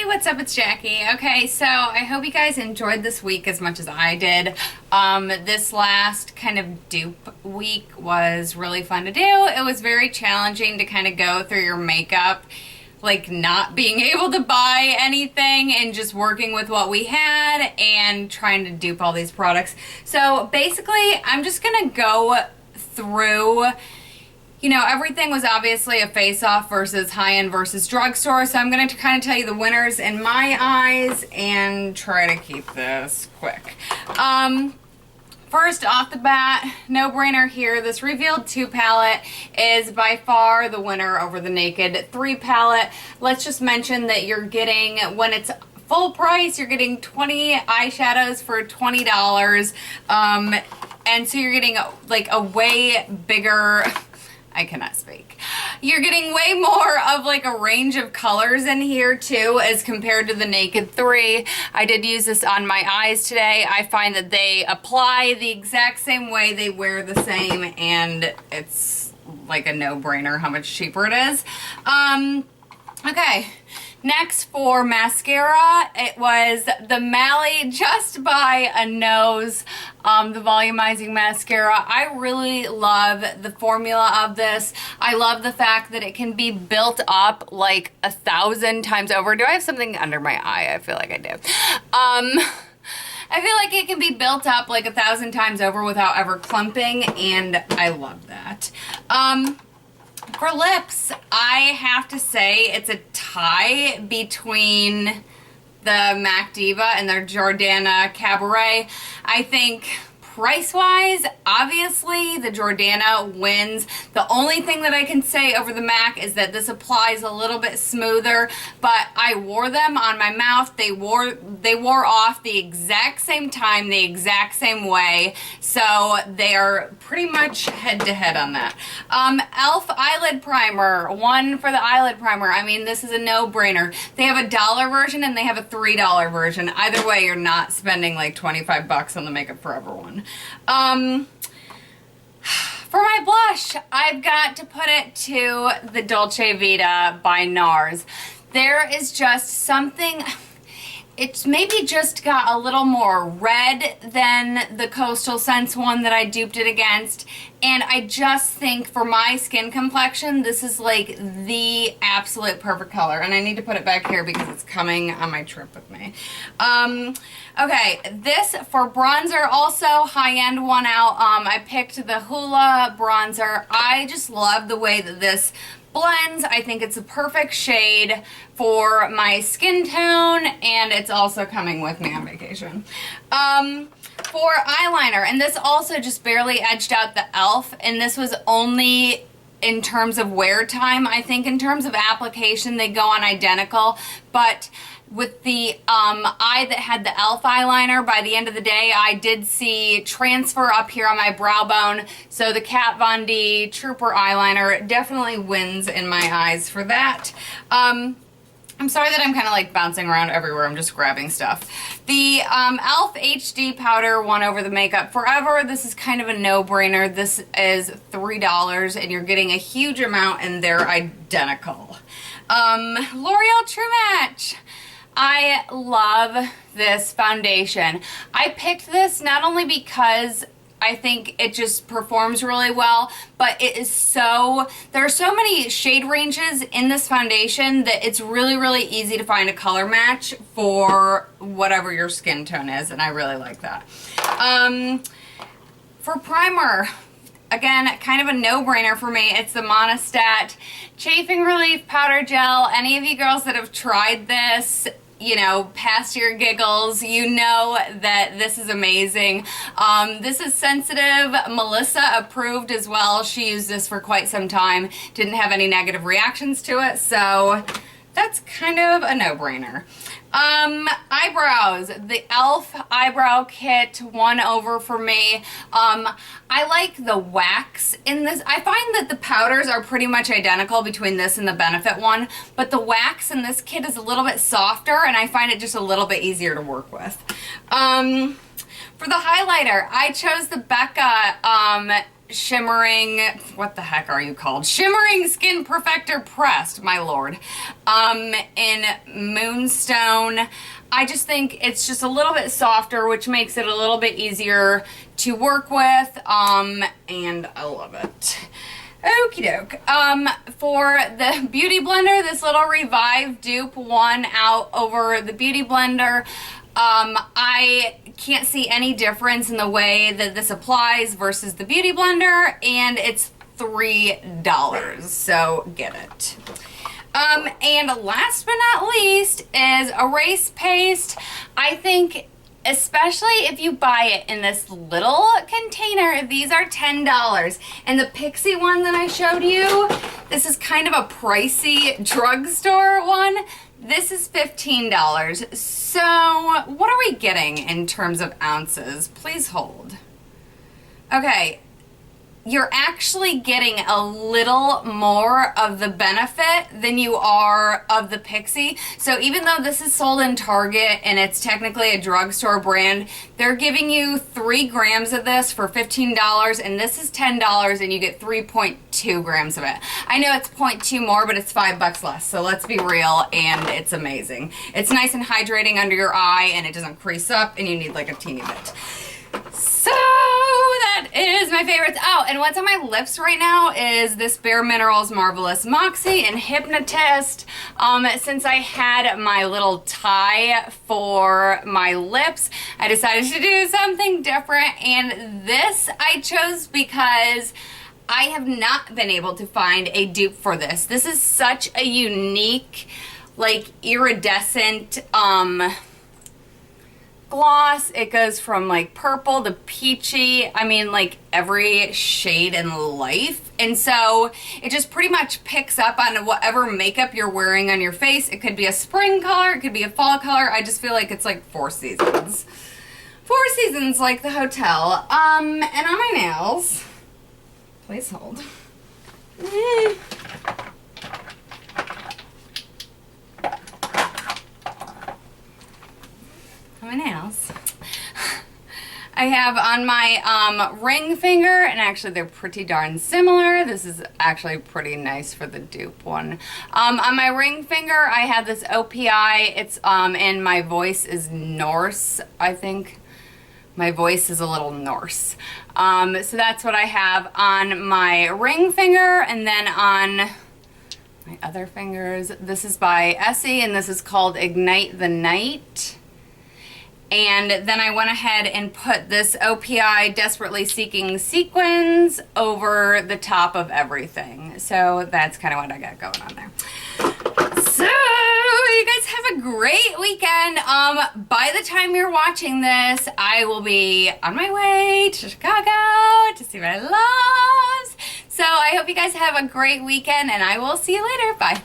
what's up? It's Jackie. Okay, so I hope you guys enjoyed this week as much as I did. This last kind of dupe week was really fun to do. It was very challenging to kind of go through your makeup, like not being able to buy anything and just working with what we had and trying to dupe all these products. So basically, I'm just gonna go through, you know, everything was obviously a face-off versus high-end versus drugstore, so I'm going to kind of tell you the winners in my eyes and try to keep this quick. First off the bat, no-brainer here, this Revealed 2 palette is by far the winner over the Naked 3 palette. Let's just mention that you're getting, when it's full price, you're getting 20 eyeshadows for $20, and so you're getting like a way bigger... I cannot speak. You're getting way more of like a range of colors in here too as compared to the Naked 3. I did use this on my eyes today. I find that they apply the exact same way, they wear the same, and it's like a no-brainer how much cheaper it is. Okay. Next for mascara, it was the Mally Just by a Nose, the volumizing mascara. I really love the formula of this. I love the fact that it can be built up like 1,000 times over. Do I have something under my eye? I feel like I do. I feel like it can be built up like 1,000 times over without ever clumping, and I love that. For lips, I have to say it's a tie between the MAC Diva and their Jordana Cabaret. I think price-wise, obviously, the Jordana wins. The only thing that I can say over the MAC is that this applies a little bit smoother, but I wore them on my mouth. They wore off the exact same time, the exact same way, so they are pretty much head-to-head on that. e.l.f. Eyelid Primer, one for the eyelid primer. I mean, this is a no-brainer. They have a $1 version and they have a $3 version. Either way, you're not spending like 25 bucks on the Makeup Forever one. For my blush, I've got to put it to the Dolce Vita by Nars. There is just something, it's maybe just got a little more red than the Coastal Scents one that I duped it against, and I just think for my skin complexion, this is like the absolute perfect color, and I need to put it back here because it's coming on my trip with me. Okay, this for bronzer, also high-end one out. I picked the Hoola bronzer. I just love the way that this blends. I think it's a perfect shade for my skin tone, and it's also coming with me on vacation. For eyeliner, and this also just barely edged out the e.l.f., and this was only in terms of wear time. I think in terms of application, they go on identical, but with the eye that had the e.l.f. eyeliner, by the end of the day, I did see transfer up here on my brow bone. So the Kat Von D Trooper eyeliner definitely wins in my eyes for that. I'm sorry that I'm kind of like bouncing around everywhere. I'm just grabbing stuff. The e.l.f. HD powder won over the Makeup Forever. This is kind of a no-brainer. This is $3 and you're getting a huge amount and they're identical. L'Oreal True Match. I love this foundation. I picked this not only because I think it just performs really well, but it is so, there are so many shade ranges in this foundation that it's really, really easy to find a color match for whatever your skin tone is, and I really like that. For primer, again, kind of a no-brainer for me. It's the Monistat Chafing Relief Powder Gel. Any of you girls that have tried this, you know, past your giggles, you know that this is amazing. This is sensitive. Melissa approved as well. She used this for quite some time. Didn't have any negative reactions to it, so that's kind of a no-brainer. Eyebrows. The e.l.f. Eyebrow Kit won over for me. I like the wax in this. I find that the powders are pretty much identical between this and the Benefit one, but the wax in this kit is a little bit softer, and I find it just a little bit easier to work with. For the highlighter, I chose the Becca shimmering, what the heck are you called? Shimmering Skin Perfector Pressed, my lord, in Moonstone. I just think it's just a little bit softer, which makes it a little bit easier to work with, and I love it. Okie doke. For the Beauty Blender, this little Revive dupe won out over the Beauty Blender. I can't see any difference in the way that this applies versus the Beauty Blender, and it's $3, so get it. And last but not least is Erase Paste. I think especially if you buy it in this little container, these are $10. And the Pixie one that I showed you, this is kind of a pricey drugstore one. This is $15. So what are we getting in terms of ounces? Please hold. Okay. You're actually getting a little more of the benefit than you are of the Pixie. So even though this is sold in Target and it's technically a drugstore brand, they're giving you 3 grams of this for $15, and this is $10 and you get 3.2 grams of it. I know it's 0.2 more, but it's $5 less. So let's be real, and it's amazing. It's nice and hydrating under your eye, and it doesn't crease up, and you need like a teeny bit. So that is my favorites. Oh, and what's on my lips right now is this Bare Minerals Marvelous Moxie and Hypnotist. Since I had my little tie for my lips, I decided to do something different, and this I chose because I have not been able to find a dupe for this. This is such a unique, like, iridescent, gloss. It goes from like purple to peachy, I mean like every shade in life, and so it just pretty much picks up on whatever makeup you're wearing on your face. It could be a spring color, it could be a fall color. I just feel like it's like 4 seasons. 4 seasons like the hotel. And on my nails, please hold. My nails. I have on my ring finger, and actually they're pretty darn similar. This is actually pretty nice for the dupe one. On my ring finger, I have this OPI. It's and my voice is Norse, I think. My voice is a little Norse. So that's what I have on my ring finger, and then on my other fingers, this is by Essie, and this is called Ignite the Night. And then I went ahead and put this OPI Desperately Seeking Sequins over the top of everything. So that's kind of what I got going on there. So you guys have a great weekend. By the time you're watching this, I will be on my way to Chicago to see my loves. So I hope you guys have a great weekend, and I will see you later. Bye.